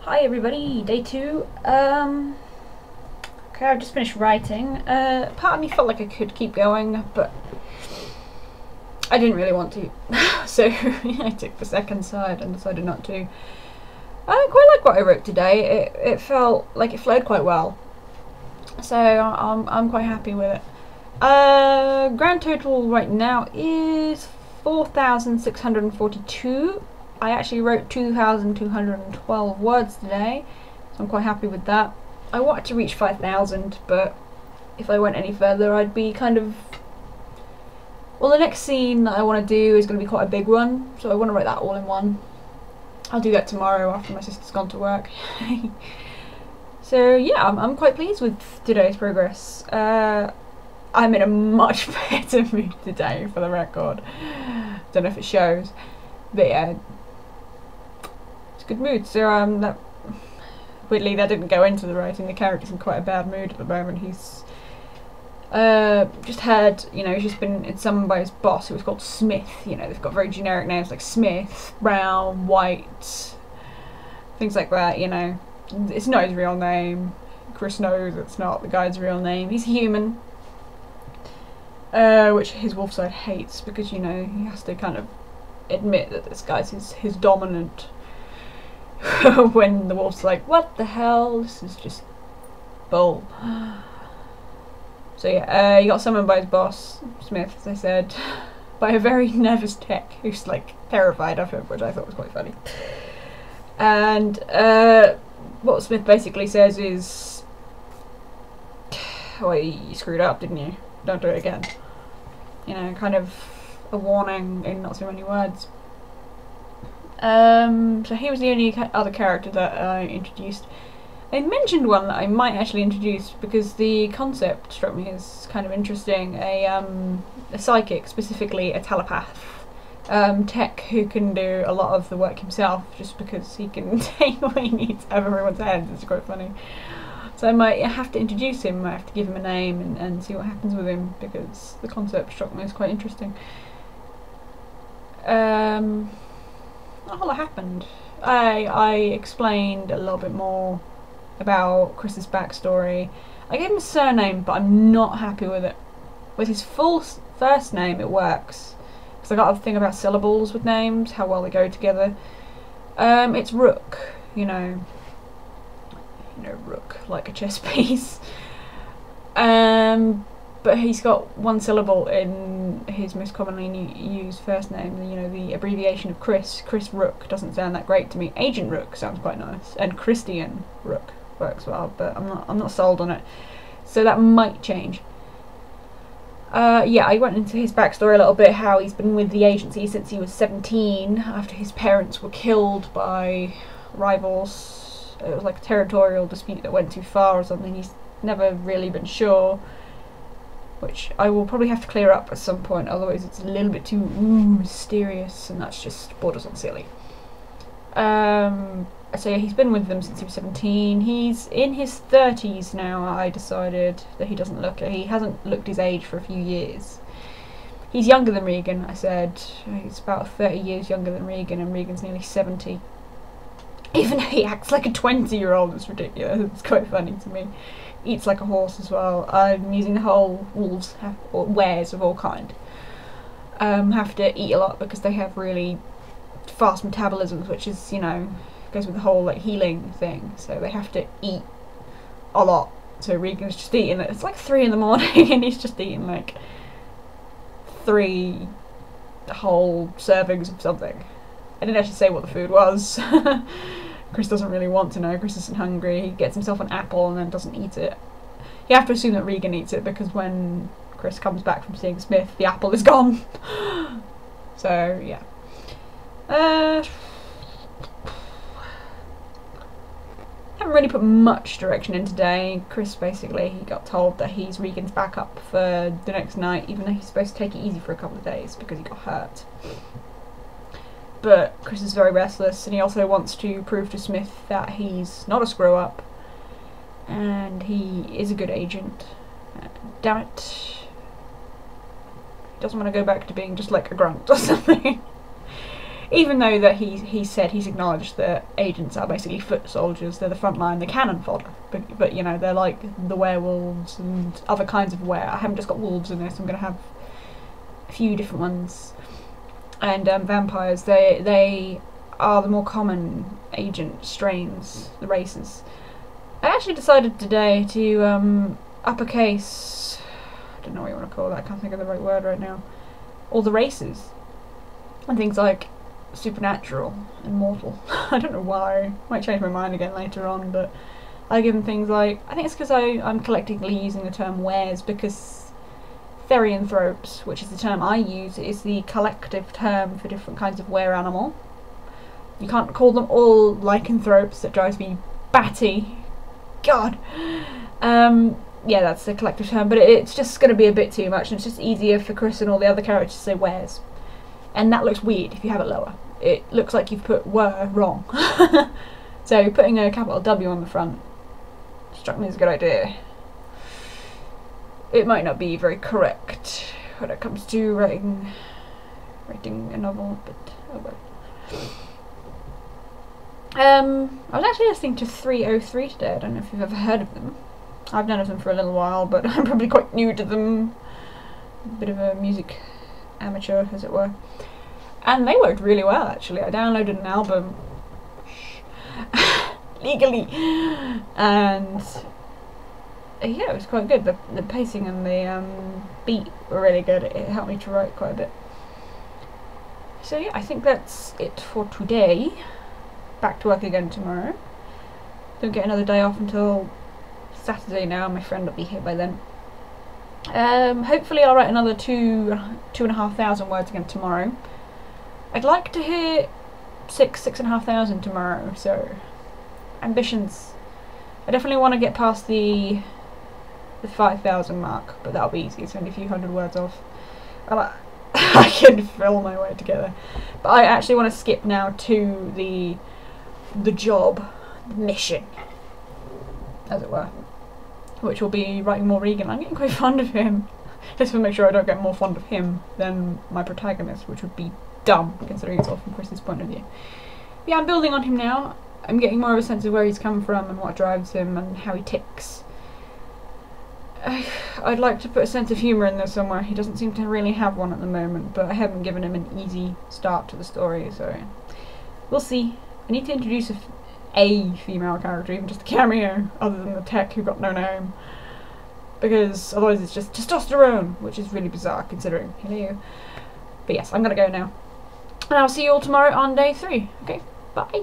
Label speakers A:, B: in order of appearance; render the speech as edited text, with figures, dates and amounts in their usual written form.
A: Hi everybody, day 2. Okay, I've just finished writing. Part of me felt like I could keep going, but I didn't really want to. So I took the second side and decided not to. I quite like what I wrote today. It felt like it flowed quite well. So I'm quite happy with it. Grand total right now is 4,642. I actually wrote 2,212 words today, so I'm quite happy with that. I wanted to reach 5,000, but if I went any further I'd be kind of... Well, the next scene that I want to do is going to be quite a big one, so I want to write that all in one. I'll do that tomorrow after my sister's gone to work. So yeah, I'm quite pleased with today's progress. I'm in a much better mood today, for the record. Don't know if it shows, but yeah, it's a good mood. So weirdly that didn't go into the writing. The character's in quite a bad mood at the moment. He's just had, he's just been summoned by his boss, who was called Smith. They've got very generic names like Smith, Brown, White, things like that. It's not his real name. Chris knows it's not the guy's real name. He's human. Which his wolf side hates, because he has to kind of admit that this guy's his dominant. When the wolf's like, what the hell, this is just bull. So yeah, he got summoned by his boss, Smith, as I said, by a very nervous tech who's like terrified of him, which I thought was quite funny. And what Smith basically says is, well, you screwed up, didn't you? Don't do it again. Kind of a warning in not so many words. So he was the only other character that I introduced. I mentioned one that I might actually introduce because the concept struck me as kind of interesting. A psychic, specifically a telepath, tech who can do a lot of the work himself just because he can take what he needs out of everyone's heads. It's quite funny. So I might have to introduce him, I have to give him a name and see what happens with him, because the concept struck me as quite interesting. Not a whole lot happened. I explained a little bit more about Chris's backstory. I gave him a surname, but I'm not happy with it. With his full first name it works, because I got a thing about syllables with names, how well they go together. It's Rook, Rook, like a chess piece. But he's got one syllable in his most commonly used first name. The abbreviation of Chris Rook doesn't sound that great to me. Agent Rook sounds quite nice, and Christian Rook works well, but I'm not sold on it. So that might change. Yeah, I went into his backstory a little bit, how he's been with the agency since he was 17, after his parents were killed by rivals. It was like a territorial dispute that went too far or something. He's never really been sure, which I will probably have to clear up at some point, otherwise it's a little bit too mysterious, and that's just borders on silly. So yeah, he's been with them since he was 17. He's in his 30s now. I decided that he hasn't looked his age for a few years. He's younger than Regan, I said. He's about 30 years younger than Regan, and Regan's nearly 70. Even though he acts like a 20-year-old, it's ridiculous. It's quite funny to me. Eats like a horse as well. I'm using the whole wolves or wares of all kind. Have to eat a lot because they have really fast metabolisms, which is, goes with the whole like healing thing. So they have to eat a lot. So Regan's just eating it. It's like 3 in the morning and he's just eating like 3 whole servings of something. I didn't actually say what the food was. Chris doesn't really want to know. Chris isn't hungry. He gets himself an apple and then doesn't eat it. You have to assume that Regan eats it, because when Chris comes back from seeing Smith, the apple is gone. So yeah. Haven't really put much direction in today. Chris basically, he got told that he's Regan's backup for the next night, even though he's supposed to take it easy for a couple of days because he got hurt. But Chris is very restless, and he also wants to prove to Smith that he's not a screw-up, and he is a good agent. Damn it. He doesn't want to go back to being just like a grunt or something. Even though that he said he's acknowledged that agents are basically foot soldiers, they're the front line, they're cannon fodder. But you know, they're like the werewolves and other kinds of were. I haven't just got wolves in this. I'm going to have a few different ones. And vampires, they are the more common agent strains, the races. I actually decided today to uppercase, I don't know what you want to call that, I can't think of the right word right now, all the races. And things like supernatural and mortal. I don't know why. Might change my mind again later on, but I give them things like, I think it's because I'm collectively using the term wares, because therianthropes, which is the term I use, is the collective term for different kinds of were animal. You can't call them all lycanthropes, that drives me batty. God! Yeah, that's the collective term, but it's just going to be a bit too much, and it's just easier for Chris and all the other characters to say wares. And that looks weird if you have it lower. It looks like you've put were wrong. So putting a capital W on the front struck me as a good idea. It might not be very correct when it comes to writing a novel, but oh well. I was actually listening to 303 today. I don't know if you've ever heard of them. I've known of them for a little while, but I'm probably quite new to them. A bit of a music amateur, as it were. And they worked really well, actually. I downloaded an album legally, and yeah, it was quite good. The pacing and the beat were really good. It helped me to write quite a bit. So yeah, I think that's it for today. Back to work again tomorrow. Don't get another day off until Saturday now. My friend will be here by then. Hopefully I'll write another 2,500 words again tomorrow. I'd like to hit 6,500 tomorrow, so ambitions. I definitely want to get past the 5,000 mark, but that'll be easy. It's only a few hundred words off. I can fill my way together. But I actually want to skip now to the job, the mission, as it were, which will be writing more Regan. I'm getting quite fond of him. Just to make sure I don't get more fond of him than my protagonist, which would be dumb, considering it's all from Chris's point of view. But yeah, I'm building on him now. I'm getting more of a sense of where he's come from and what drives him and how he ticks. I'd like to put a sense of humour in there somewhere. He doesn't seem to really have one at the moment, but I haven't given him an easy start to the story, so we'll see. I need to introduce a female character, even just a cameo, other than the tech who got no name, because otherwise it's just testosterone, which is really bizarre considering. Hello. But yes, I'm gonna go now, and I'll see you all tomorrow on day 3. Okay, bye.